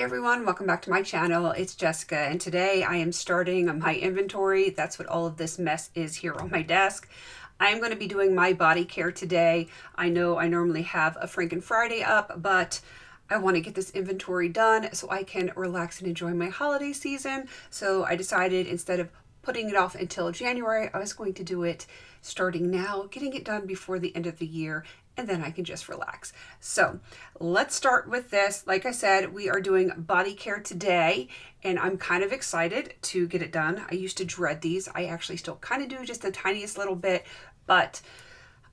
Hey everyone, welcome back to my channel. It's Jessica and today I am starting my inventory. That's what all of this mess is here on my desk. I'm going to be doing my body care today. I know I normally have a Franken Friday up, but I want to get this inventory done so I can relax and enjoy my holiday season. So I decided instead of putting it off until January, I was going to do it starting now, getting it done before the end of the year, and then I can just relax. So let's start with this. Like I said, we are doing body care today, and I'm kind of excited to get it done. I used to dread these. I actually still kind of do just the tiniest little bit, but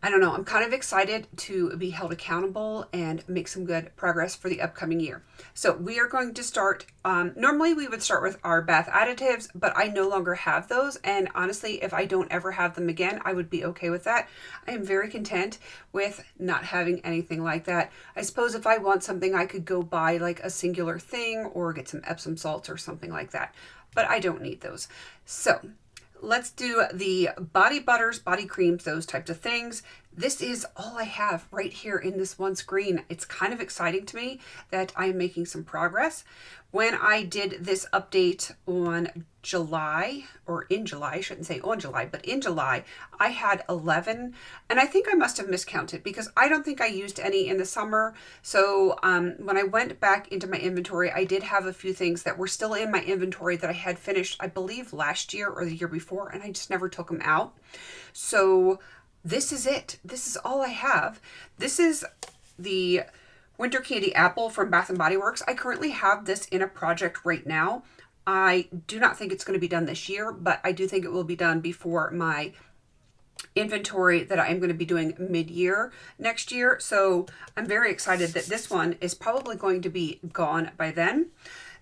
I don't know. I'm kind of excited to be held accountable and make some good progress for the upcoming year. So we are going to start, normally we would start with our bath additives, but I no longer have those. And honestly, if I don't ever have them again, I would be okay with that. I am very content with not having anything like that. I suppose if I want something, I could go buy like a singular thing or get some Epsom salts or something like that, but I don't need those. So let's do the body butters, body creams, those types of things. This is all I have right here in this one screen. It's kind of exciting to me that I'm making some progress. When I did this update on July, or in July, I shouldn't say on July, but in July, I had 11, and I think I must have miscounted because I don't think I used any in the summer. So when I went back into my inventory, I did have a few things that were still in my inventory that I had finished, I believe last year or the year before, and I just never took them out. So this is it. This is all I have. This is the Winter Candy Apple from Bath & Body Works. I currently have this in a project right now. I do not think it's going to be done this year, but I do think it will be done before my inventory that I am going to be doing mid-year next year. So I'm very excited that this one is probably going to be gone by then.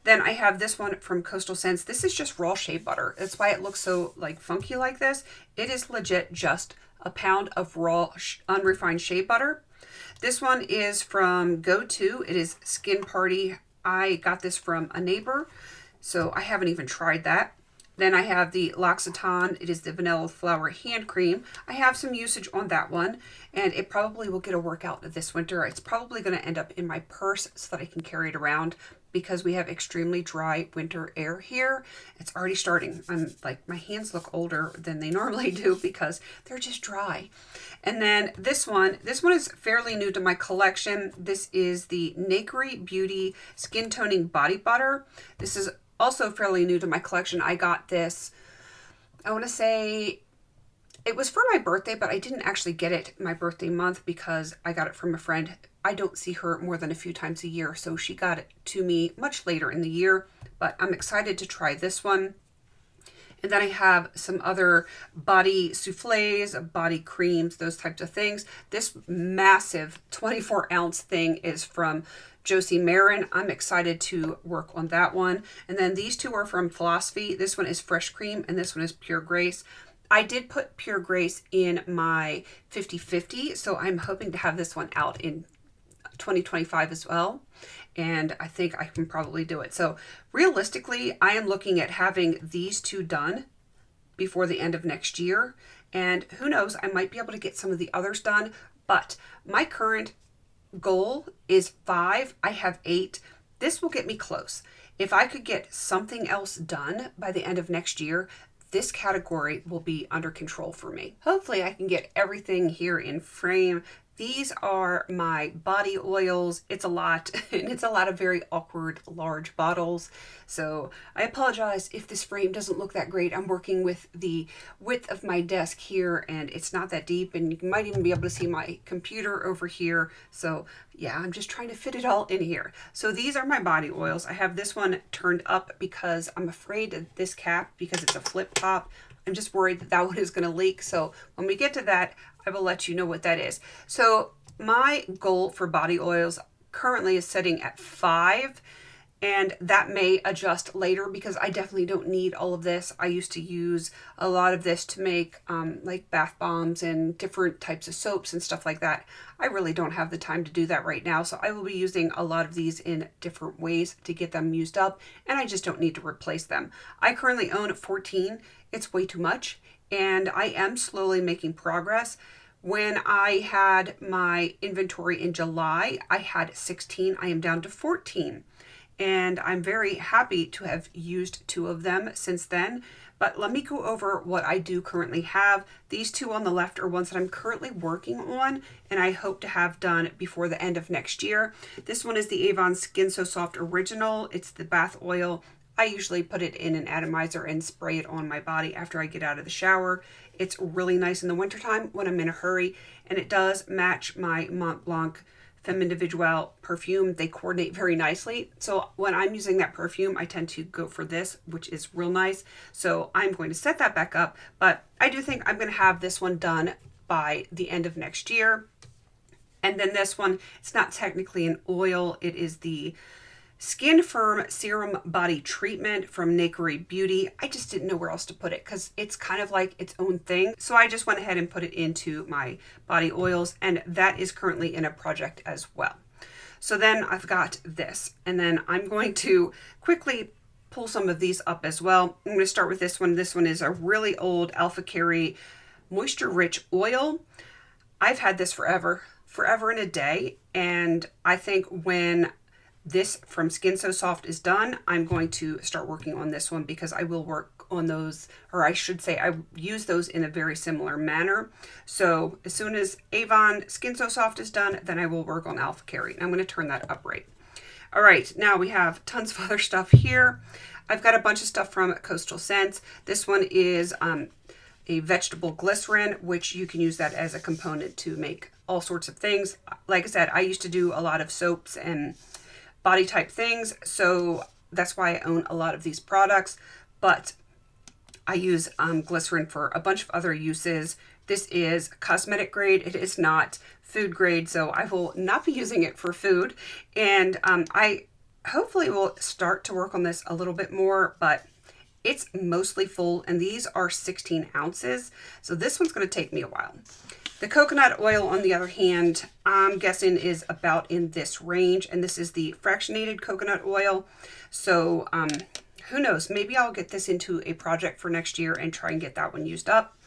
Then I have this one from Coastal Scents. This is just raw shea butter. That's why it looks so like funky like this. It is legit just a pound of raw unrefined shea butter. This one is from Go-To. It is Skin Party. I got this from a neighbor, so I haven't even tried that. Then I have the L'Occitane. It is the Vanilla Flower Hand Cream. I have some usage on that one, and it probably will get a workout this winter. It's probably going to end up in my purse so that I can carry it around because we have extremely dry winter air here. It's already starting. I'm like, my hands look older than they normally do because they're just dry. And then this one is fairly new to my collection. This is the Nakery Beauty Skin Toning Body Butter. This is also fairly new to my collection. I got this, I want to say it was for my birthday, but I didn't actually get it my birthday month because I got it from a friend. I don't see her more than a few times a year, so she got it to me much later in the year, but I'm excited to try this one. And then I have some other body soufflés, body creams, those types of things. This massive 24-ounce thing is from Josie Marin. I'm excited to work on that one. And then these two are from Philosophy. This one is Fresh Cream, and this one is Pure Grace. I did put Pure Grace in my 50/50, so I'm hoping to have this one out in 2025 as well, and I think I can probably do it. So realistically, I am looking at having these two done before the end of next year, and who knows, I might be able to get some of the others done, but my current goal is 5. I have 8. This will get me close. If I could get something else done by the end of next year, this category will be under control for me. Hopefully I can get everything here in frame. These are my body oils. It's a lot, and it's a lot of very awkward large bottles. So I apologize if this frame doesn't look that great. I'm working with the width of my desk here, and it's not that deep, and you might even be able to see my computer over here. So yeah, I'm just trying to fit it all in here. So these are my body oils. I have this one turned up because I'm afraid of this cap because it's a flip top. I'm just worried that that one is going to leak. So when we get to that, I will let you know what that is. So my goal for body oils currently is setting at 5, and that may adjust later because I definitely don't need all of this. I used to use a lot of this to make like bath bombs and different types of soaps and stuff like that. I really don't have the time to do that right now, so I will be using a lot of these in different ways to get them used up, and I just don't need to replace them. I currently own 14. It's way too much, and I am slowly making progress. When I had my inventory in July, I had 16. I am down to 14. and I'm very happy to have used 2 of them since then. But let me go over what I do currently have. These 2 on the left are ones that I'm currently working on and I hope to have done before the end of next year. This one is the Avon Skin So Soft Original. It's the bath oil. I usually put it in an atomizer and spray it on my body after I get out of the shower. It's really nice in the wintertime when I'm in a hurry, and it does match my Mont Blanc Femme Individuelle perfume. They coordinate very nicely. So when I'm using that perfume, I tend to go for this, which is real nice. So I'm going to set that back up, but I do think I'm going to have this one done by the end of next year. And then this one, it's not technically an oil. It is the Skin Firm Serum Body Treatment from Nakery Beauty. I just didn't know where else to put it because it's kind of like its own thing. So I just went ahead and put it into my body oils, and that is currently in a project as well. So then I've got this, and then I'm going to quickly pull some of these up as well. I'm going to start with this one. This one is a really old Alpha Carry Moisture Rich Oil. I've had this forever and a day, and I think when this from Skin So Soft is done, I'm going to start working on this one because I will work on those, or I should say I use those in a very similar manner. So as soon as Avon Skin So Soft is done, then I will work on Alpha Carry. And I'm going to turn that up right. All right, now we have tons of other stuff here. I've got a bunch of stuff from Coastal Scents. This one is a vegetable glycerin, which you can use that as a component to make all sorts of things. Like I said, I used to do a lot of soaps and body type things, so that's why I own a lot of these products, but I use glycerin for a bunch of other uses. This is cosmetic grade. It is not food grade, so I will not be using it for food, and I hopefully will start to work on this a little bit more, but it's mostly full, and these are 16 ounces, so this one's going to take me a while. The coconut oil, on the other hand, I'm guessing is about in this range, and this is the fractionated coconut oil. So who knows, maybe I'll get this into a project for next year and try and get that one used up.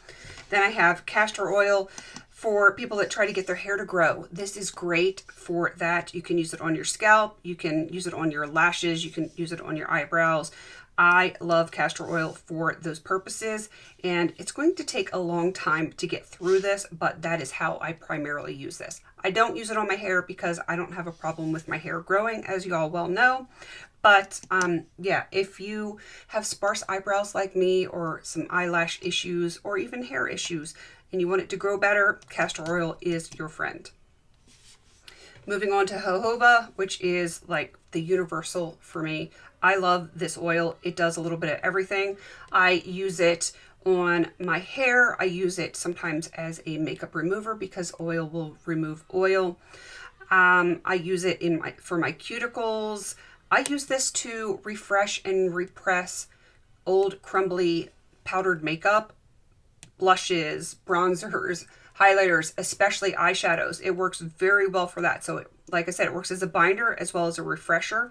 Then I have castor oil for people that try to get their hair to grow. This is great for that. You can use it on your scalp, you can use it on your lashes, you can use it on your eyebrows. I love castor oil for those purposes, and it's going to take a long time to get through this, but that is how I primarily use this. I don't use it on my hair because I don't have a problem with my hair growing, as you all well know. But yeah, if you have sparse eyebrows like me, or some eyelash issues, or even hair issues, and you want it to grow better, castor oil is your friend. Moving on to jojoba, which is like the universal for me. I love this oil. It does a little bit of everything. I use it on my hair. I use it sometimes as a makeup remover because oil will remove oil. I use it for my cuticles. I use this to refresh and repress old crumbly powdered makeup, blushes, bronzers, highlighters, especially eyeshadows. It works very well for that. So like I said, it works as a binder as well as a refresher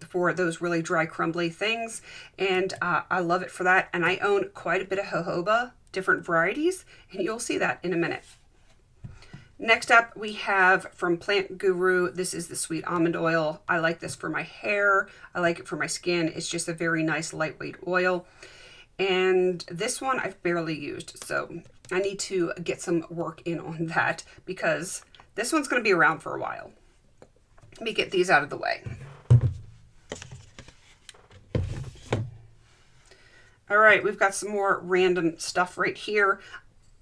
for those really dry, crumbly things. And I love it for that. And I own quite a bit of jojoba, different varieties, and you'll see that in a minute. Next up, we have from Plant Guru. This is the sweet almond oil. I like this for my hair. I like it for my skin. It's just a very nice lightweight oil. And this one I've barely used, so I need to get some work in on that because this one's going to be around for a while. Let me get these out of the way. All right, we've got some more random stuff right here.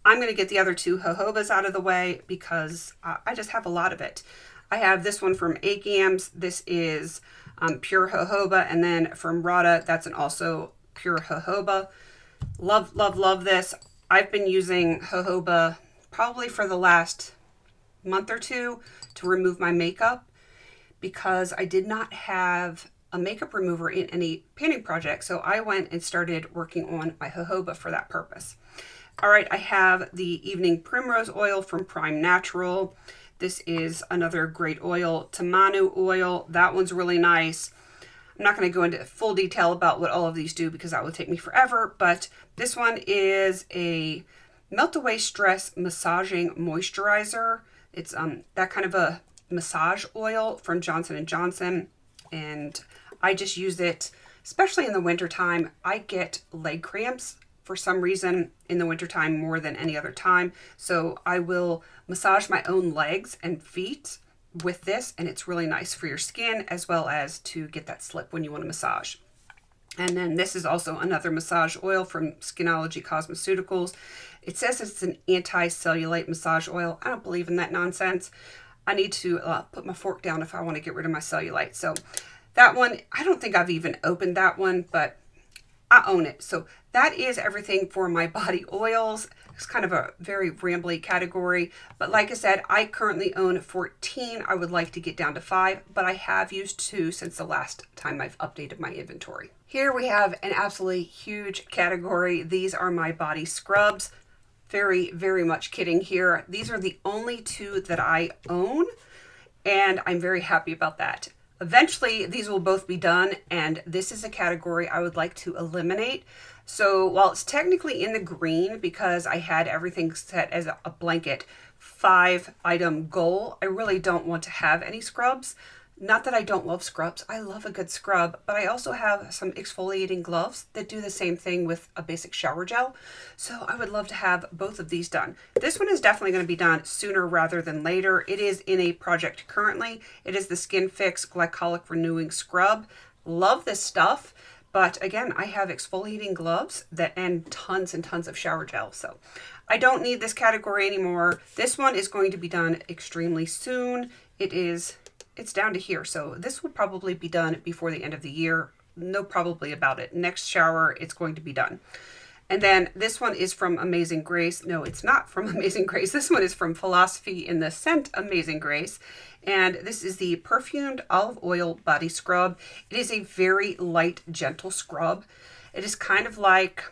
I'm going to get the other 2 jojobas out of the way because I just have a lot of it. I have this one from Acams. This is pure jojoba, and then from Rada, that's an also pure jojoba. Love, love, love this. I've been using jojoba probably for the last month or 2 to remove my makeup because I did not have a makeup remover in any painting project, so I went and started working on my jojoba for that purpose. All right, I have the Evening Primrose oil from Prime Natural. This is another great oil. Tamanu oil, that one's really nice. I'm not going to go into full detail about what all of these do because that would take me forever, but this one is a Melt Away Stress Massaging Moisturizer. It's that kind of a massage oil from Johnson & Johnson, and I just use it, especially in the wintertime. I get leg cramps for some reason in the wintertime more than any other time. So I will massage my own legs and feet with this, and it's really nice for your skin as well as to get that slip when you want to massage. And then this is also another massage oil from Skinology Cosmeceuticals. It says it's an anti-cellulite massage oil. I don't believe in that nonsense. I need to put my fork down if I want to get rid of my cellulite. So that one, I don't think I've even opened that one, but I own it. So that is everything for my body oils. It's kind of a very rambly category, but like I said, I currently own 14. I would like to get down to 5, but I have used 2 since the last time I've updated my inventory. Here we have an absolutely huge category. These are my body scrubs. Very, very much kidding here. These are the only 2 that I own, and I'm very happy about that. Eventually, these will both be done, and this is a category I would like to eliminate. So while it's technically in the green because I had everything set as a blanket 5-item goal, I really don't want to have any scrubs. Not that I don't love scrubs. I love a good scrub, but I also have some exfoliating gloves that do the same thing with a basic shower gel. So I would love to have both of these done. This one is definitely going to be done sooner rather than later. It is in a project currently. It is the Skin Fix Glycolic Renewing Scrub. Love this stuff. But again, I have exfoliating gloves and tons of shower gel. So I don't need this category anymore. This one is going to be done extremely soon. It's down to here. So this will probably be done before the end of the year. No probably about it. Next shower, it's going to be done. And then this one is from Amazing Grace. No, it's not from Amazing Grace. This one is from Philosophy in the Scent Amazing Grace. And this is the Perfumed Olive Oil Body Scrub. It is a very light, gentle scrub. It is kind of like,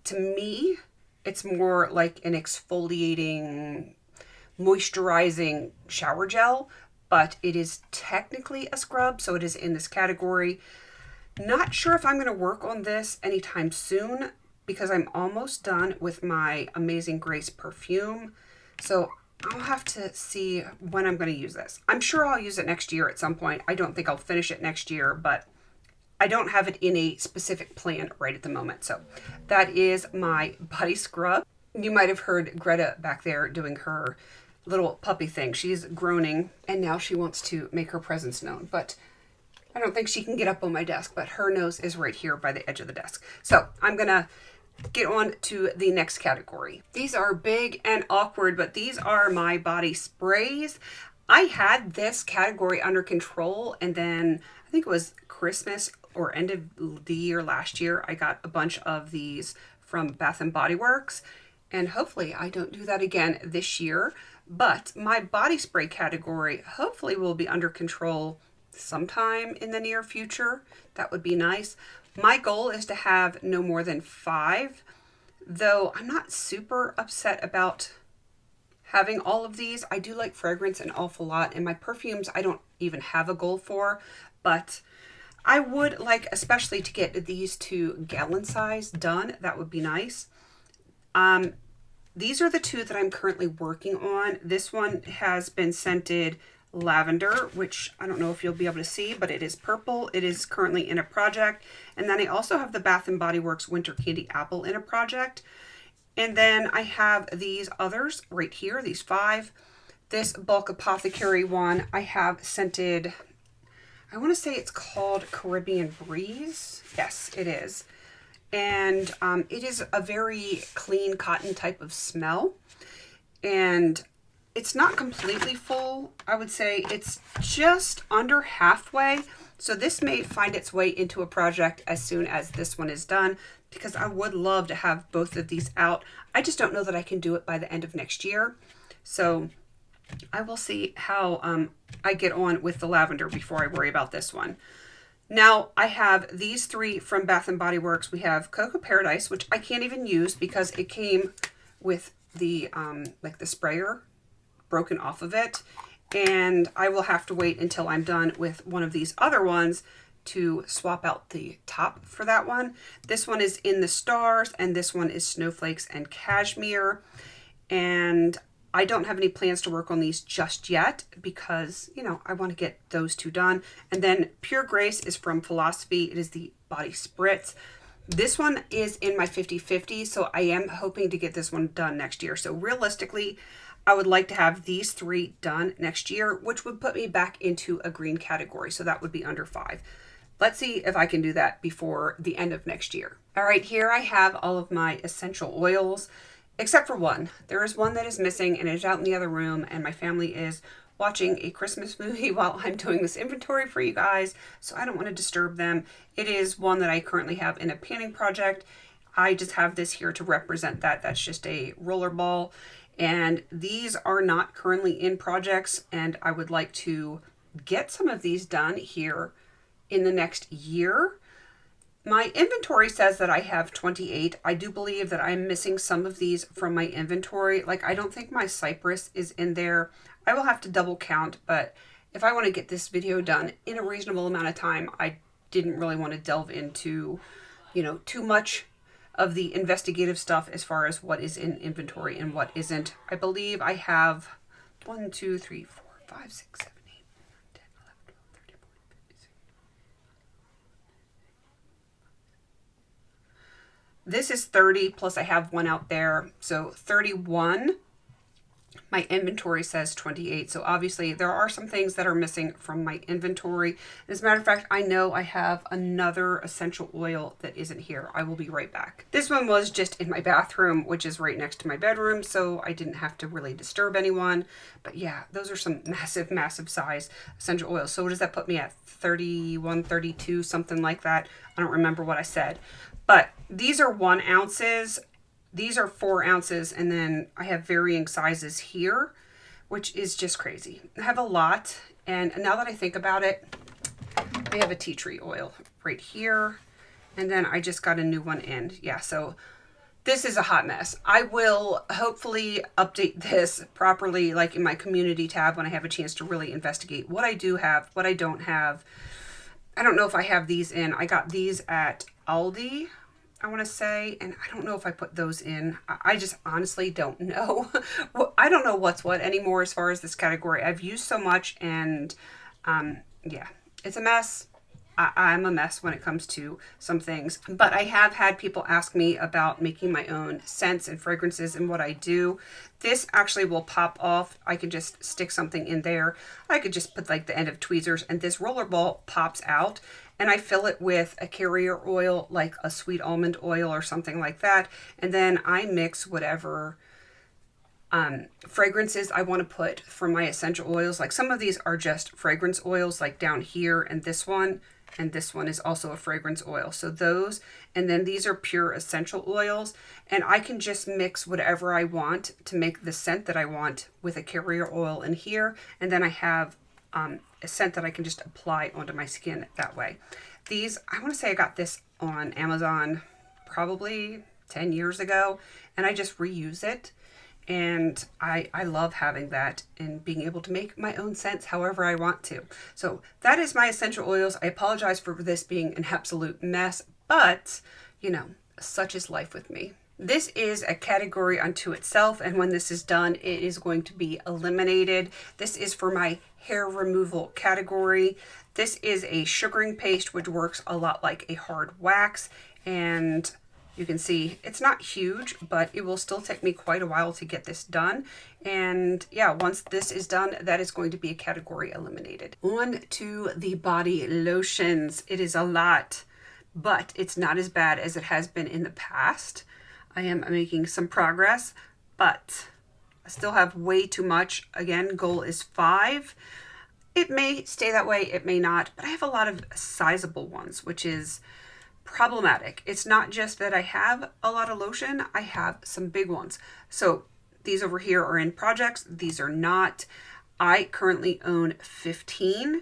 to me, it's more like an exfoliating, moisturizing shower gel, but it is technically a scrub, so it is in this category. Not sure if I'm going to work on this anytime soon because I'm almost done with my Amazing Grace perfume. So I'll have to see when I'm going to use this. I'm sure I'll use it next year at some point. I don't think I'll finish it next year, but I don't have it in a specific plan right at the moment. So that is my body scrub. You might have heard Greta back there doing her little puppy thing. She's groaning and now she wants to make her presence known, but I don't think she can get up on my desk, but her nose is right here by the edge of the desk. So I'm gonna get on to the next category. These are big and awkward, but these are my body sprays. I had this category under control, and then I think it was Christmas or end of the year last year, I got a bunch of these from Bath and Body Works, and hopefully I don't do that again this year. But my body spray category hopefully will be under control sometime in the near future. That would be nice. My goal is to have no more than 5, though I'm not super upset about having all of these. I do like fragrance an awful lot, and my perfumes I don't even have a goal for, but I would like especially to get these 2 gallon size done. That would be nice. These are the 2 that I'm currently working on. This one has been scented lavender, which I don't know if you'll be able to see, but it is purple. It is currently in a project. And then I also have the Bath & Body Works Winter Candy Apple in a project. And then I have these others right here, these 5. This Bulk Apothecary one I have scented, I want to say it's called Caribbean Breeze. Yes, it is. And it is a very clean cotton type of smell. And it's not completely full. I would say it's just under halfway. So this may find its way into a project as soon as this one is done, because I would love to have both of these out. I just don't know that I can do it by the end of next year. So I will see how I get on with the lavender before I worry about this one. Now I have these 3 from Bath & Body Works. We have Cocoa Paradise, which I can't even use because it came with the like the sprayer broken off of it, and I will have to wait until I'm done with one of these other ones to swap out the top for that one. This one is in the stars, and this one is snowflakes and cashmere. And I don't have any plans to work on these just yet because, you know, I want to get those two done. And then Pure Grace is from Philosophy. It is the body spritz. This one is in my 50/50, so I am hoping to get this one done next year. So realistically, I would like to have these three done next year, which would put me back into a green category. So that would be under 5. Let's see if I can do that before the end of next year. All right, here I have all of my essential oils, except for one. There is one that is missing and it is out in the other room, and my family is watching a Christmas movie while I'm doing this inventory for you guys, so I don't want to disturb them. It is one that I currently have in a panning project. I just have this here to represent that. That's just a roller ball, and these are not currently in projects, and I would like to get some of these done here in the next year. My inventory says that I have 28. I do believe that I'm missing some of these from my inventory. Like, I don't think my cypress is in there. I will have to double count, but if I want to get this video done in a reasonable amount of time, I didn't really want to delve into, you know, too much of the investigative stuff as far as what is in inventory and what isn't. I believe I have 1, 2, 3, 4, 5, 6, 7, 8, 10, 11, 12, 13, 14, 15, 16. This is 30, plus I have one out there, so 31. My inventory says 28, so obviously there are some things that are missing from my inventory. As a matter of fact, I know I have another essential oil that isn't here. I will be right back. This one was just in my bathroom, which is right next to my bedroom, so I didn't have to really disturb anyone. But yeah, those are some massive, massive size essential oils. So what does that put me at? 31, 32, something like that. I don't remember what I said. But these are 1 ounces. These are 4 ounces, and then I have varying sizes here, which is just crazy. I have a lot, and now that I think about it, I have a tea tree oil right here, and then I just got a new one in. Yeah, so this is a hot mess. I will hopefully update this properly, like in my community tab, when I have a chance to really investigate what I do have, what I don't have. I don't know if I have these in. I got these at Aldi, I want to say, and I don't know if I put those in. I just honestly don't know. Well, I don't know what's what anymore as far as this category. I've used so much, and yeah, it's a mess. I'm a mess when it comes to some things, but I have had people ask me about making my own scents and fragrances and what I do. This actually will pop off. I could just stick something in there. I could just put like the end of tweezers, and this roller ball pops out, and I fill it with a carrier oil, like a sweet almond oil or something like that. And then I mix whatever fragrances I want to put from my essential oils. Like some of these are just fragrance oils, like down here, and this one is also a fragrance oil. So those, and then these are pure essential oils, and I can just mix whatever I want to make the scent that I want with a carrier oil in here. And then I have a scent that I can just apply onto my skin that way. These, I want to say I got this on Amazon probably 10 years ago, and I just reuse it. And I love having that and being able to make my own scents however I want to. So that is my essential oils. I apologize for this being an absolute mess, but you know, such is life with me. This is a category unto itself, and when this is done, it is going to be eliminated. This is for my hair removal category. This is a sugaring paste, which works a lot like a hard wax, and you can see it's not huge, but it will still take me quite a while to get this done. And yeah, once this is done, that is going to be a category eliminated. On to the body lotions. It is a lot, but it's not as bad as it has been in the past. I am making some progress, but I still have way too much. Again, goal is 5. It may stay that way, it may not, but I have a lot of sizable ones, which is problematic. It's not just that I have a lot of lotion, I have some big ones. So these over here are in projects, these are not. I currently own 15,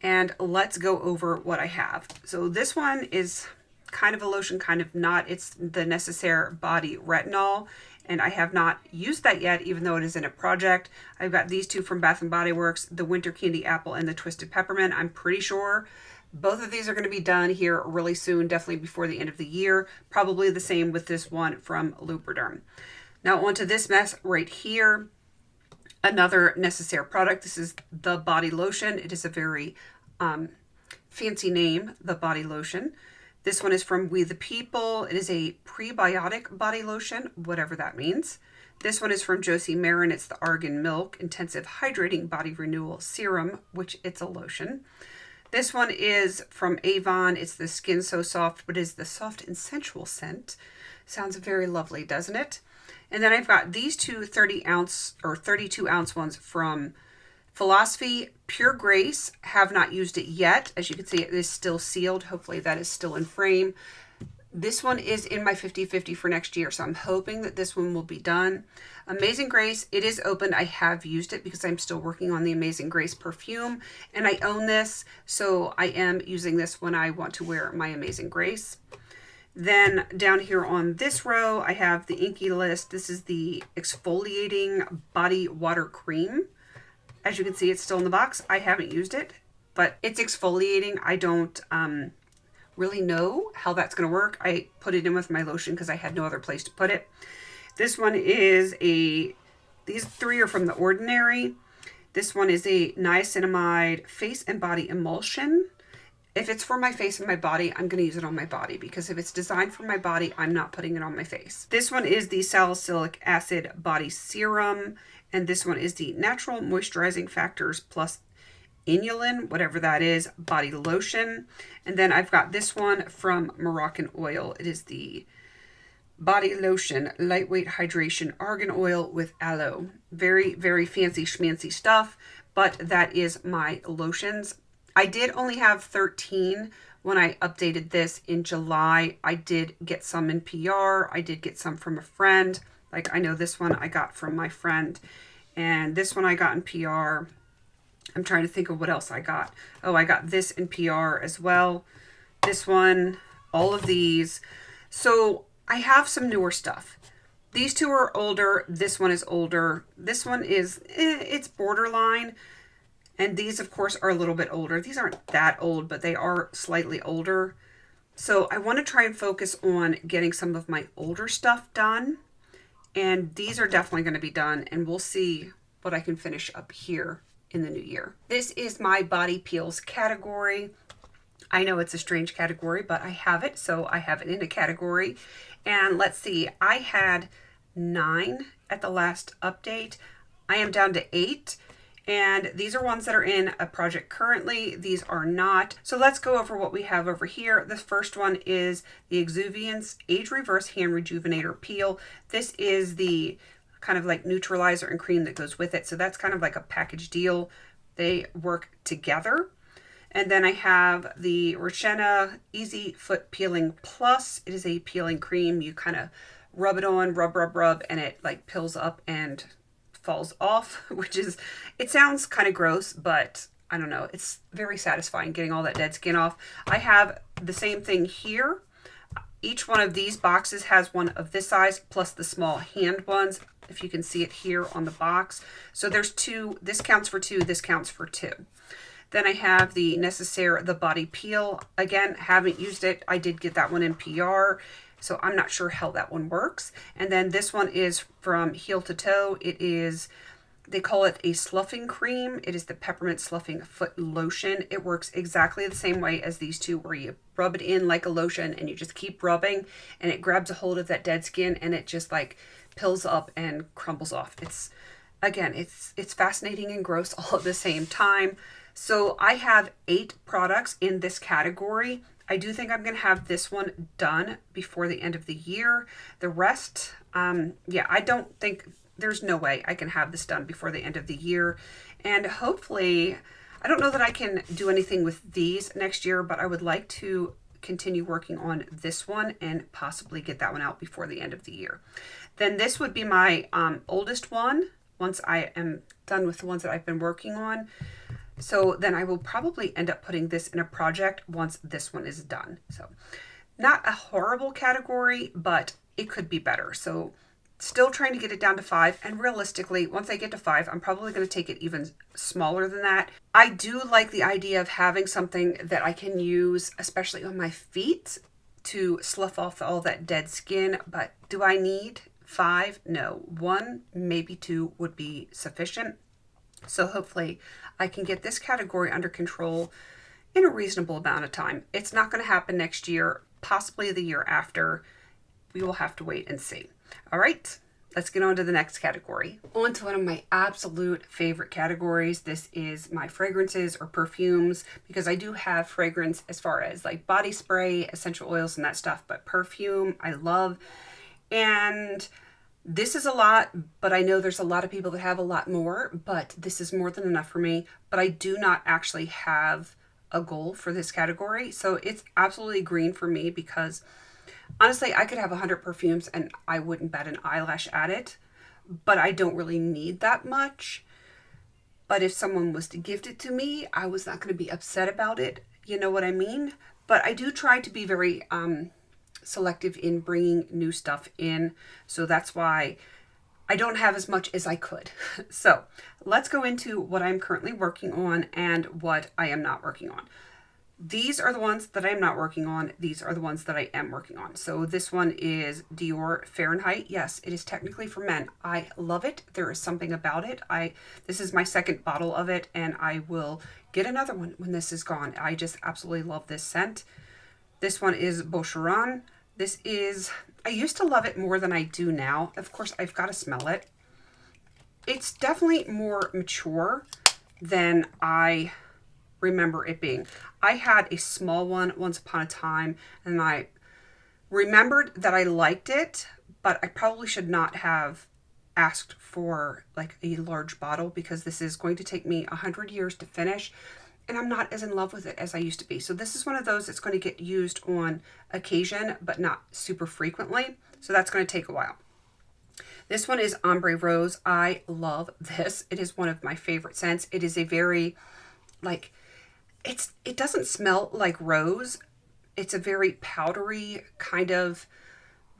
and let's go over what I have. So this one is kind of a lotion, kind of not. It's the Necessaire Body Retinol, and I have not used that yet, even though it is in a project. I've got these two from Bath & Body Works, the Winter Candy Apple and the Twisted Peppermint. I'm pretty sure both of these are going to be done here really soon, definitely before the end of the year. Probably the same with this one from Lubriderm. Now onto this mess right here. Another necessary product, this is the body lotion. It is a very fancy name, the body lotion. This one is from We the People. It is a prebiotic body lotion, whatever that means. This one is from Josie Marin. It's the Argan Milk Intensive Hydrating Body Renewal Serum, which it's a lotion. This one is from Avon. It's the Skin So Soft, but is the soft and sensual scent. Sounds very lovely, doesn't it? And then I've got these two 30-ounce or 32-ounce ones from Philosophy. Pure Grace. Have not used it yet. As you can see, it is still sealed. Hopefully that is still in frame. This one is in my 50-50 for next year, so I'm hoping that this one will be done. Amazing Grace, it is open. I have used it because I'm still working on the Amazing Grace perfume, and I own this, so I am using this when I want to wear my Amazing Grace. Then down here on this row, I have the Inky List. This is the Exfoliating Body Water Cream. As you can see, it's still in the box. I haven't used it, but it's exfoliating. I don't really know how that's going to work. I put it in with my lotion because I had no other place to put it. This one is these three are from The Ordinary. This one is a niacinamide face and body emulsion. If it's for my face and my body, I'm going to use it on my body, because if it's designed for my body, I'm not putting it on my face. This one is the Salicylic Acid Body Serum, and this one is the Natural Moisturizing Factors Plus Inulin, whatever that is, body lotion. And then I've got this one from Moroccan Oil. It is the Body Lotion Lightweight Hydration Argan Oil with Aloe. Very, very fancy schmancy stuff, but that is my lotions. I did only have 13 when I updated this in July. I did get some in PR. I did get some from a friend. Like, I know this one I got from my friend, and this one I got in PR. I'm trying to think of what else I got. Oh, I got this in PR as well. This one, all of these. So I have some newer stuff. These two are older. This one is older. This one is, it's borderline. And these, of course, are a little bit older. These aren't that old, but they are slightly older. So I want to try and focus on getting some of my older stuff done. And these are definitely going to be done. And we'll see what I can finish up here in the new year. This is my body peels category. I know it's a strange category, but I have it. So I have it in a category. And let's see, I had 9 at the last update. I am down to 8. And these are ones that are in a project currently. These are not. So let's go over what we have over here. The first one is the Exfoliants Age Reverse Hand Rejuvenator Peel. This is the kind of like neutralizer and cream that goes with it. So that's kind of like a package deal. They work together. And then I have the Rochena Easy Foot Peeling Plus. It is a peeling cream. You kind of rub it on, rub, and it like peels up and falls off, which is, it sounds kind of gross, but I don't know. It's very satisfying getting all that dead skin off. I have the same thing here. Each one of these boxes has one of this size plus the small hand ones, if you can see it here on the box. So there's 2. This counts for 2. This counts for 2. Then I have the Necessaire The Body Peel. Again, haven't used it. I did get that one in PR, so I'm not sure how that one works. And then this one is from Heel to Toe. It is, they call it a sloughing cream. It is the Peppermint Sloughing Foot Lotion. It works exactly the same way as these two, where you rub it in like a lotion and you just keep rubbing and it grabs a hold of that dead skin and it just like pills up and crumbles off. It's, again, it's fascinating and gross all at the same time. So I have 8 products in this category. I do think I'm going to have this one done before the end of the year. The rest, yeah, I don't think, there's no way I can have this done before the end of the year. And hopefully, I don't know that I can do anything with these next year, but I would like to continue working on this one and possibly get that one out before the end of the year. Then this would be my oldest one once I am done with the ones that I've been working on. So then I will probably end up putting this in a project once this one is done. So not a horrible category, but it could be better. So still trying to get it down to 5. And realistically, once I get to 5, I'm probably going to take it even smaller than that. I do like the idea of having something that I can use, especially on my feet, to slough off all that dead skin. But do I need 5, no, 1, maybe 2 would be sufficient. So hopefully I can get this category under control in a reasonable amount of time. It's not going to happen next year, possibly the year after. We will have to wait and see. All right, let's get on to the next category. On to one of my absolute favorite categories. This is my fragrances or perfumes, because I do have fragrance as far as like body spray, essential oils and that stuff, but perfume I love. And this is a lot, but I know there's a lot of people that have a lot more, but this is more than enough for me. But I do not actually have a goal for this category. So it's absolutely green for me, because honestly, I could have 100 perfumes and I wouldn't bat an eyelash at it, but I don't really need that much. But if someone was to gift it to me, I was not going to be upset about it. You know what I mean? But I do try to be very selective in bringing new stuff in. So that's why I don't have as much as I could. So let's go into what I'm currently working on and what I am not working on. These are the ones that I'm not working on. These are the ones that I am working on. So this one is Dior Fahrenheit. Yes, it is technically for men. I love it. There is something about it. This is my second bottle of it, and I will get another one when this is gone. I just absolutely love this scent. This one is Boucheron. I used to love it more than I do now. Of course, I've got to smell it. It's definitely more mature than I remember it being. I had a small one once upon a time, and I remembered that I liked it, but I probably should not have asked for like a large bottle, because this is going to take me 100 years to finish, and I'm not as in love with it as I used to be. So this is one of those that's going to get used on occasion, but not super frequently. So that's going to take a while. This one is Ombre Rose. I love this. It is one of my favorite scents. It is a very, like, it doesn't smell like rose. It's a very powdery kind of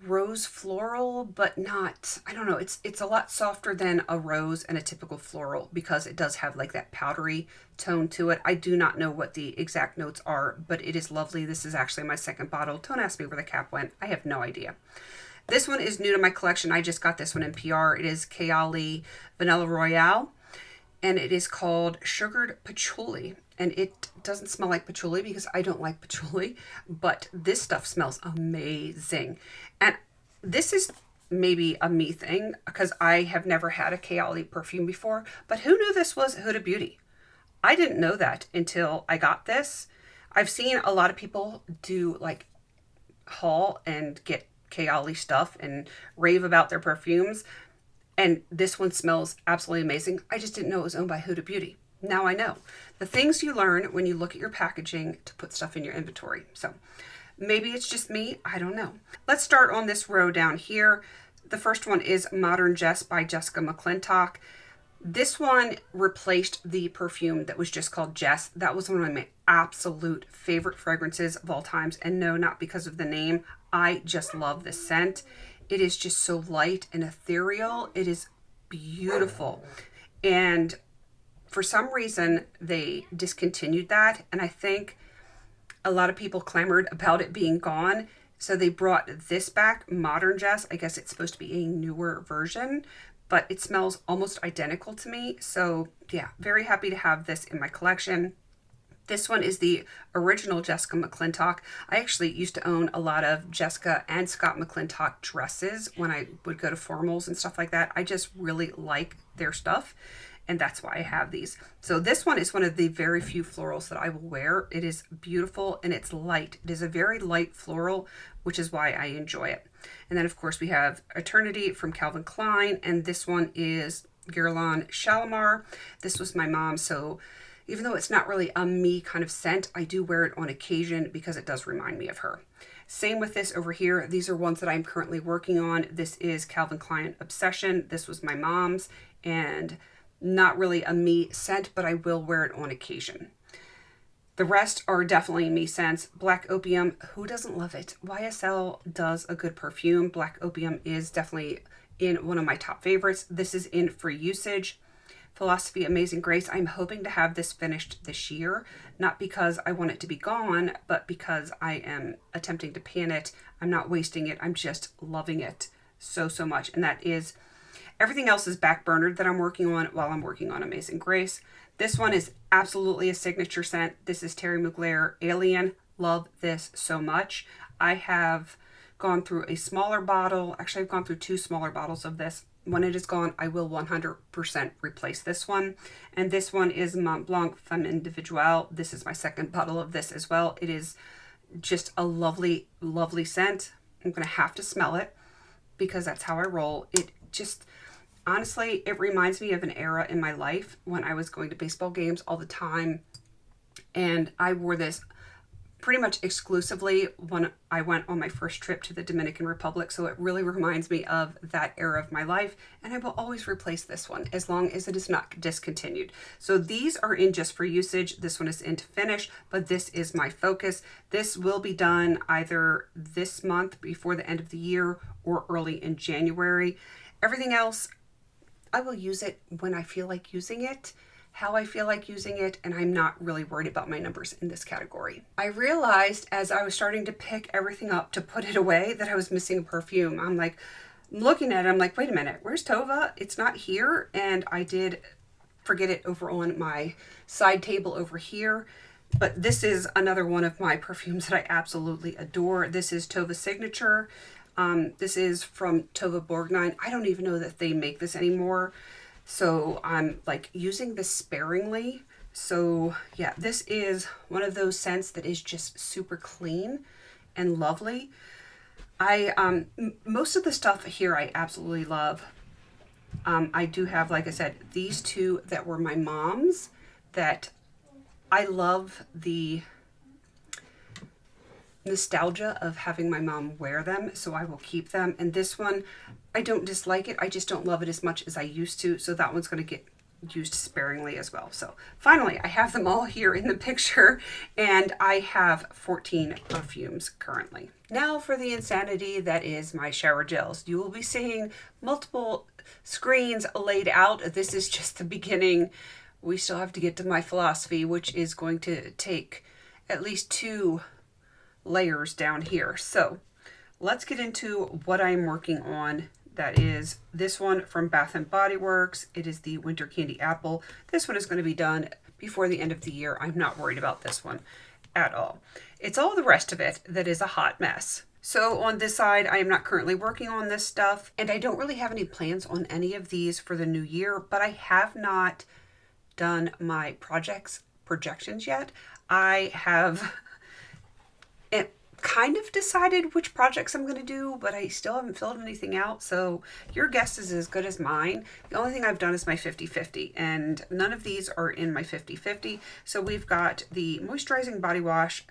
rose floral, but not, I don't know, it's a lot softer than a rose and a typical floral, because it does have like that powdery tone to it. I do not know what the exact notes are, but it is lovely. This is actually my second bottle. Don't ask me where the cap went. I have no idea. This one is new to my collection. I just got this one in PR. It is Kayali Vanilla Royale, and it is called Sugared Patchouli. And it doesn't smell like patchouli, because I don't like patchouli, but this stuff smells amazing. And this is maybe a me thing, because I have never had a Kayali perfume before, but who knew this was Huda Beauty? I didn't know that until I got this. I've seen a lot of people do like haul and get Kayali stuff and rave about their perfumes, and this one smells absolutely amazing. I just didn't know it was owned by Huda Beauty. Now I know. The things you learn when you look at your packaging to put stuff in your inventory. So maybe it's just me. I don't know. Let's start on this row down here. The first one is Modern Jess by Jessica McClintock. This one replaced the perfume that was just called Jess. That was one of my absolute favorite fragrances of all times. And no, not because of the name. I just love this scent. It is just so light and ethereal. It is beautiful. And for some reason, they discontinued that. And I think a lot of people clamored about it being gone. So they brought this back, Modern Jess. I guess it's supposed to be a newer version, but it smells almost identical to me. So yeah, very happy to have this in my collection. This one is the original Jessica McClintock. I actually used to own a lot of Jessica and Scott McClintock dresses when I would go to formals and stuff like that. I just really like their stuff, and that's why I have these. So this one is one of the very few florals that I will wear. It is beautiful and it's light. It is a very light floral, which is why I enjoy it. And then of course we have Eternity from Calvin Klein, and this one is Guerlain Shalimar. This was my mom, so even though it's not really a me kind of scent, I do wear it on occasion because it does remind me of her. Same with this over here. These are ones that I'm currently working on. This is Calvin Klein Obsession. This was my mom's, and not really a me scent, but I will wear it on occasion. The rest are definitely me scents. Black Opium, who doesn't love it? YSL does a good perfume. Black Opium is definitely in one of my top favorites. This is in For Usage. Philosophy Amazing Grace. I'm hoping to have this finished this year, not because I want it to be gone, but because I am attempting to pan it. I'm not wasting it. I'm just loving it so, so much. And that is, everything else is backburnered that I'm working on while I'm working on Amazing Grace. This one is absolutely a signature scent. This is Terry Mugler Alien. Love this so much. I have gone through a smaller bottle. Actually, I've gone through 2 smaller bottles of this. When it is gone, I will 100% replace this one. And this one is Mont Blanc Femme Individuelle. This is my second bottle of this as well. It is just a lovely, lovely scent. I'm going to have to smell it because that's how I roll. It just, honestly, it reminds me of an era in my life when I was going to baseball games all the time. And I wore this pretty much exclusively when I went on my first trip to the Dominican Republic. So it really reminds me of that era of my life. And I will always replace this one as long as it is not discontinued. So these are in just for usage. This one is in to finish, but this is my focus. This will be done either this month before the end of the year or early in January. Everything else, I will use it when I feel like using it, how I feel like using it, and I'm not really worried about my numbers in this category. I realized as I was starting to pick everything up to put it away that I was missing a perfume. I'm like, looking at it, I'm like, wait a minute, where's Tova? It's not here. And I did forget it over on my side table over here. But this is another one of my perfumes that I absolutely adore. This is Tova Signature. This is from Tova Borgnine. I don't even know that they make this anymore. So I'm like using this sparingly. So yeah, this is one of those scents that is just super clean and lovely. Most of the stuff here I absolutely love. I do have, like I said, these 2 that were my mom's that I love the nostalgia of having my mom wear them, so I will keep them. And this one, I don't dislike it, I just don't love it as much as I used to, so that one's going to get used sparingly as well. So finally, I have them all here in the picture, and I have 14 perfumes currently. Now for the insanity that is my shower gels. You will be seeing multiple screens laid out. This is just the beginning. We still have to get to my philosophy, which is going to take at least 2 layers down here. So let's get into what I'm working on. That is this one from Bath and Body Works. It is the Winter Candy Apple. This one is going to be done before the end of the year. I'm not worried about this one at all. It's all the rest of it that is a hot mess. So on this side, I am not currently working on this stuff, and I don't really have any plans on any of these for the new year, but I have not done my projections yet. I have kind of decided which projects I'm going to do, but I still haven't filled anything out. So your guess is as good as mine. The only thing I've done is my 50-50, and none of these are in my 50-50. So we've got the moisturizing body wash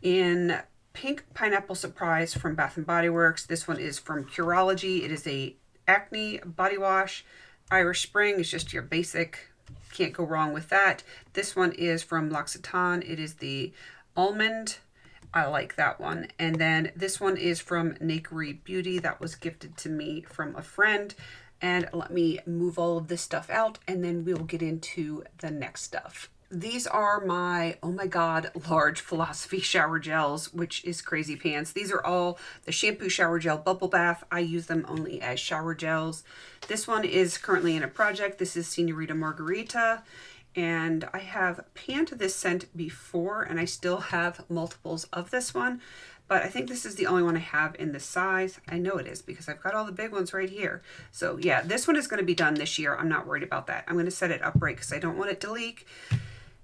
in Pink Pineapple Surprise from Bath and Body Works. This one is from Curology. It is a acne body wash. Irish Spring is just your basic, can't go wrong with that. This one is from L'Occitane. It is the almond. I like that one. And then this one is from Nakery Beauty. That was gifted to me from a friend. And let me move all of this stuff out, and then we'll get into the next stuff. These are my, oh my God, large Philosophy shower gels, which is crazy pants. These are all the shampoo shower gel bubble bath. I use them only as shower gels. This one is currently in a project. This is Senorita Margarita. And I have panned this scent before, and I still have multiples of this one, but I think this is the only one I have in this size. I know it is because I've got all the big ones right here. So yeah, this one is going to be done this year. I'm not worried about that. I'm going to set it upright because I don't want it to leak.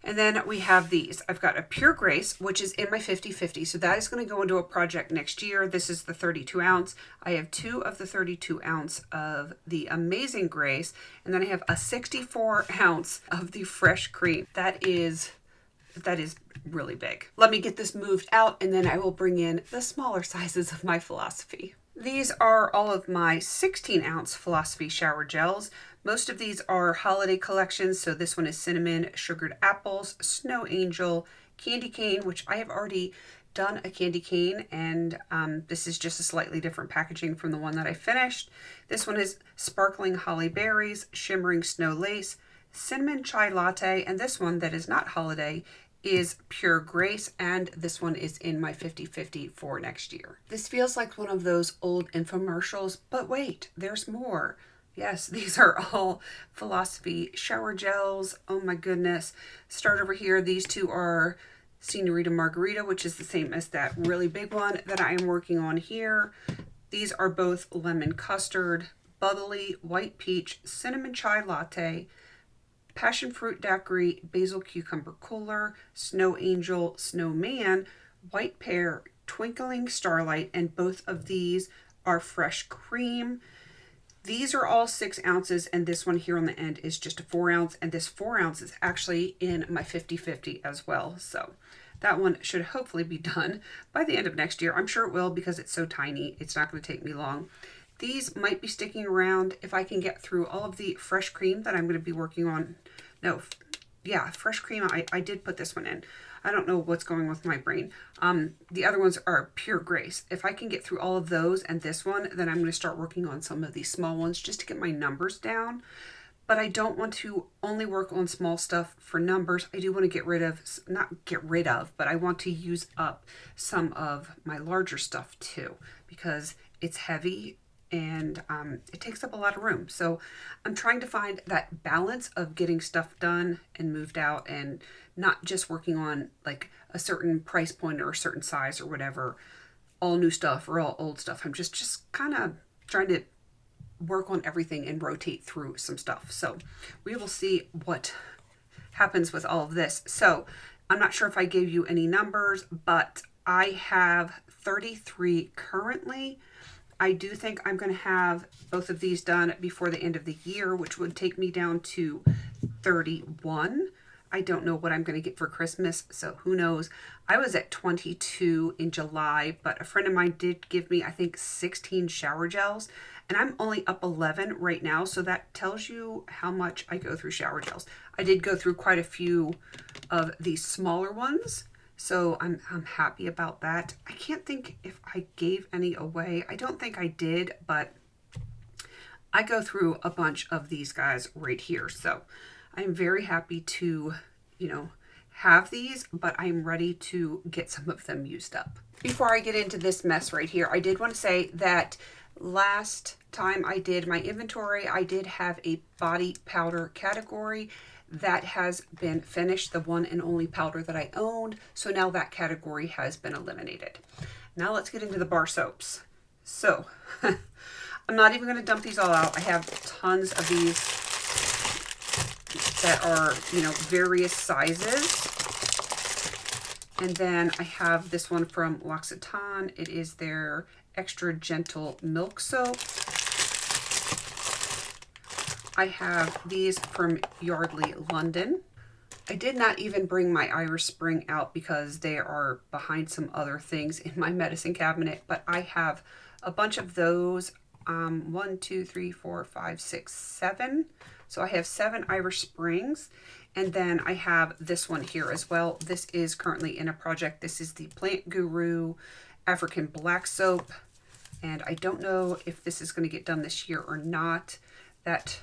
And then we have these. I've got a Pure Grace, which is in my 50-50. So that is going to go into a project next year. This is the 32 ounce. I have 2 of the 32 ounce of the Amazing Grace. And then I have a 64 ounce of the Fresh Cream. That is really big. Let me get this moved out, and then I will bring in the smaller sizes of my Philosophy. These are all of my 16 ounce Philosophy shower gels. Most of these are holiday collections. So this one is Cinnamon, Sugared Apples, Snow Angel, Candy Cane, which I have already done a Candy Cane, and this is just a slightly different packaging from the one that I finished. This one is Sparkling Holly Berries, Shimmering Snow Lace, Cinnamon Chai Latte, and this one that is not holiday is Pure Grace, and this one is in my 50/50 for next year. This feels like one of those old infomercials, but wait, there's more. Yes, these are all Philosophy shower gels. Oh my goodness. Start over here. These two are Senorita Margarita, which is the same as that really big one that I am working on here. These are both lemon custard, bubbly, white peach, cinnamon chai latte, passion fruit daiquiri, basil cucumber cooler, snow angel, snowman, white pear, twinkling starlight, and both of these are fresh cream. These are all 6 ounces, and this one here on the end is just a 4 ounce, and this 4 ounce is actually in my 50/50 as well. So that one should hopefully be done by the end of next year. I'm sure it will because it's so tiny. It's not going to take me long. These might be sticking around if I can get through all of the fresh cream that I'm going to be working on. No, yeah, fresh cream. I did put this one in. I don't know what's going with my brain. The other ones are Pure Grace. If I can get through all of those and this one, then I'm going to start working on some of these small ones just to get my numbers down. But I don't want to only work on small stuff for numbers. I do want to get rid of, not get rid of, but I want to use up some of my larger stuff too, because it's heavy and it takes up a lot of room. So I'm trying to find that balance of getting stuff done and moved out and not just working on like a certain price point or a certain size or whatever, all new stuff or all old stuff. I'm just kind of trying to work on everything and rotate through some stuff. So we will see what happens with all of this. So I'm not sure if I gave you any numbers, but I have 33 currently. I do think I'm going to have both of these done before the end of the year, which would take me down to 31. I don't know what I'm going to get for Christmas, so who knows. I was at 22 in July, but a friend of mine did give me, I think, 16 shower gels, and I'm only up 11 right now, so that tells you how much I go through shower gels. I did go through quite a few of these smaller ones, so I'm happy about that. I can't think if I gave any away. I don't think I did, but I go through a bunch of these guys right here. So I'm very happy to, have these, but I'm ready to get some of them used up. Before I get into this mess right here, I did want to say that last time I did my inventory, I did have a body powder category that has been finished, the one and only powder that I owned. So now that category has been eliminated. Now let's get into the bar soaps. So I'm not even going to dump these all out. I have tons of these that are, various sizes. And then I have this one from L'Occitane. It is their extra gentle milk soap. I have these from Yardley London. I did not even bring my Irish Spring out because they are behind some other things in my medicine cabinet, but I have a bunch of those. 1, 2, 3, 4, 5, 6, 7. So I have 7 Irish Springs. And then I have this one here as well. This is currently in a project. This is the Plant Guru African Black Soap. And I don't know if this is going to get done this year or not. That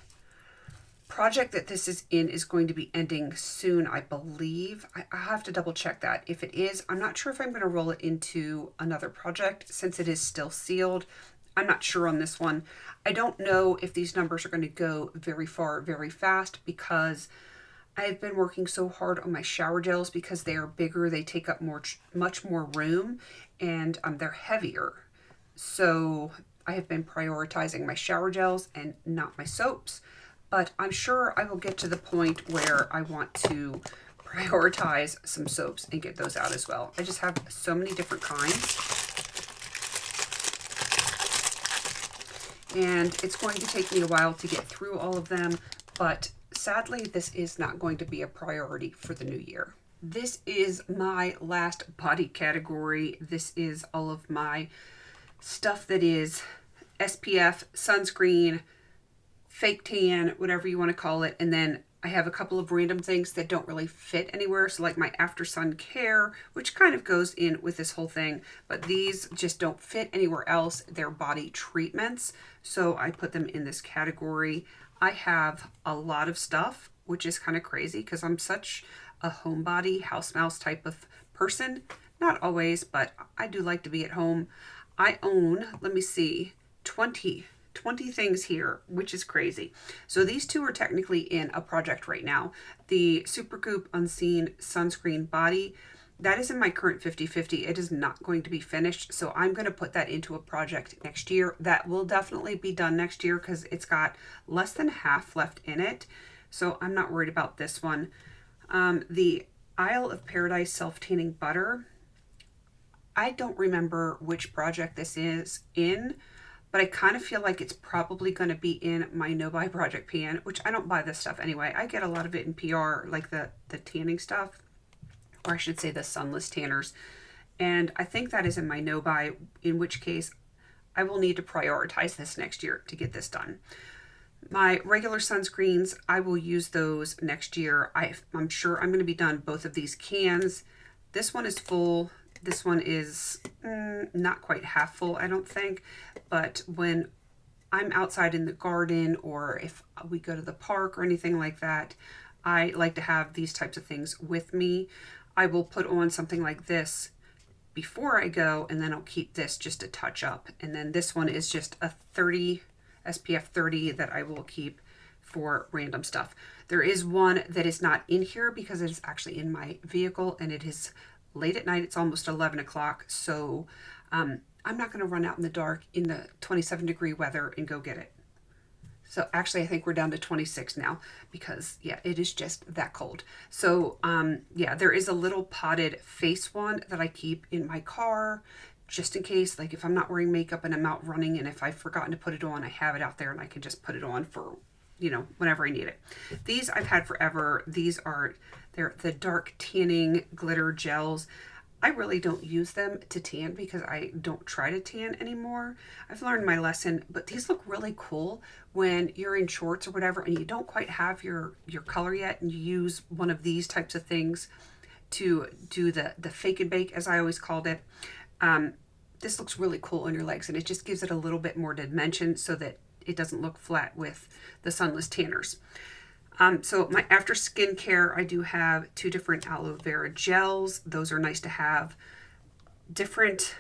project that this is in is going to be ending soon, I believe. I have to double check that. If it is, I'm not sure if I'm going to roll it into another project since it is still sealed. I'm not sure on this one. I don't know if these numbers are going to go very far, very fast because I've been working so hard on my shower gels because they are bigger. They take up much more room and they're heavier. So I have been prioritizing my shower gels and not my soaps. But I'm sure I will get to the point where I want to prioritize some soaps and get those out as well. I just have so many different kinds. And it's going to take me a while to get through all of them, but sadly, this is not going to be a priority for the new year. This is my last body category. This is all of my stuff that is SPF, sunscreen, fake tan, whatever you want to call it. And then I have a couple of random things that don't really fit anywhere. So like my after sun care, which kind of goes in with this whole thing, but these just don't fit anywhere else. They're body treatments. So I put them in this category. I have a lot of stuff, which is kind of crazy because I'm such a homebody, house mouse type of person. Not always, but I do like to be at home. I own, let me see, 20 things here, which is crazy. So these two are technically in a project right now. The Supergoop Unseen Sunscreen Body, that is in my current 50/50. It is not going to be finished, so I'm going to put that into a project next year. That will definitely be done next year because it's got less than half left in it, so I'm not worried about this one. The Isle of Paradise Self-Tanning Butter, I don't remember which project this is in, but I kind of feel like it's probably going to be in my no buy project pan, which I don't buy this stuff anyway. I get a lot of it in PR, like the tanning stuff, or I should say the sunless tanners. And I think that is in my no buy, in which case I will need to prioritize this next year to get this done. My regular sunscreens, I will use those next year. I'm sure I'm going to be done both of these cans. This one is full. This one is not quite half full, I don't think. But when I'm outside in the garden or if we go to the park or anything like that, I like to have these types of things with me. I will put on something like this before I go, and then I'll keep this just a touch up. And then this one is just a 30 SPF 30 that I will keep for random stuff. There is one that is not in here because it is actually in my vehicle and it is late at night. It's almost 11 o'clock. So I'm not going to run out in the dark in the 27-degree weather and go get it. So actually, I think we're down to 26 now because, yeah, it is just that cold. So, yeah, there is a little potted face one that I keep in my car just in case, like if I'm not wearing makeup and I'm out running and if I've forgotten to put it on, I have it out there and I can just put it on for, you know, whenever I need it. These I've had forever. They're the dark tanning glitter gels. I really don't use them to tan because I don't try to tan anymore. I've learned my lesson, but these look really cool when you're in shorts or whatever and you don't quite have your color yet and you use one of these types of things to do the fake and bake, as I always called it. This looks really cool on your legs and it just gives it a little bit more dimension so that it doesn't look flat with the sunless tanners. So my after skincare, I do have 2 different aloe vera gels. Those are nice to have. Different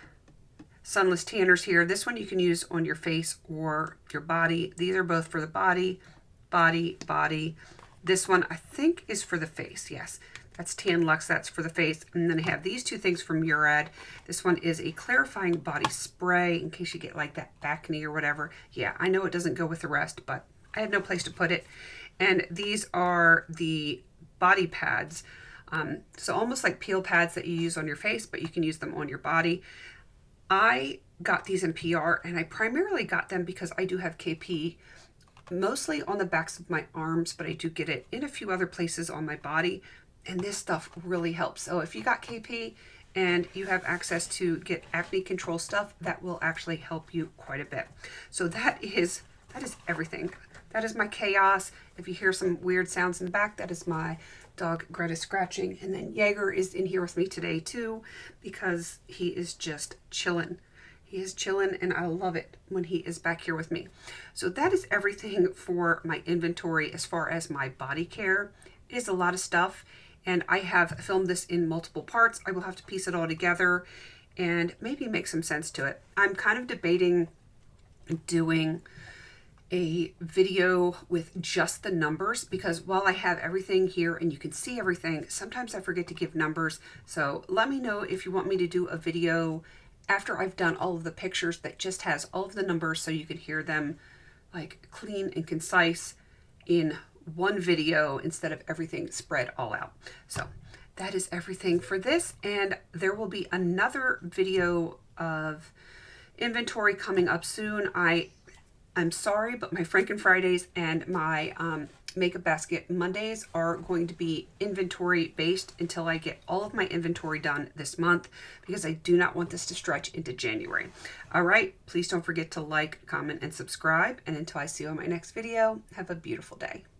sunless tanners here. This one you can use on your face or your body. These are both for the body. This one I think is for the face. Yes, that's Tan Luxe. That's for the face. And then I have these 2 things from Murad. This one is a clarifying body spray in case you get like that acne or whatever. Yeah, I know it doesn't go with the rest, but I had no place to put it. And these are the body pads. So almost like peel pads that you use on your face, but you can use them on your body. I got these in PR and I primarily got them because I do have KP, mostly on the backs of my arms, but I do get it in a few other places on my body. And this stuff really helps. So if you got KP and you have access to get acne control stuff, that will actually help you quite a bit. So that is everything. That is my chaos. If you hear some weird sounds in the back, that is my dog Greta scratching. And then Jaeger is in here with me today too because he is just chilling. He is chilling and I love it when he is back here with me. So that is everything for my inventory as far as my body care. It is a lot of stuff and I have filmed this in multiple parts. I will have to piece it all together and maybe make some sense to it. I'm kind of debating doing a video with just the numbers because while I have everything here and you can see everything, sometimes I forget to give numbers. So let me know if you want me to do a video after I've done all of the pictures that just has all of the numbers so you can hear them like clean and concise in one video instead of everything spread all out. So that is everything for this, and there will be another video of inventory coming up soon. I'm sorry, but my Franken Fridays and my Makeup Basket Mondays are going to be inventory based until I get all of my inventory done this month because I do not want this to stretch into January. All right, please don't forget to like, comment, and subscribe. And until I see you on my next video, have a beautiful day.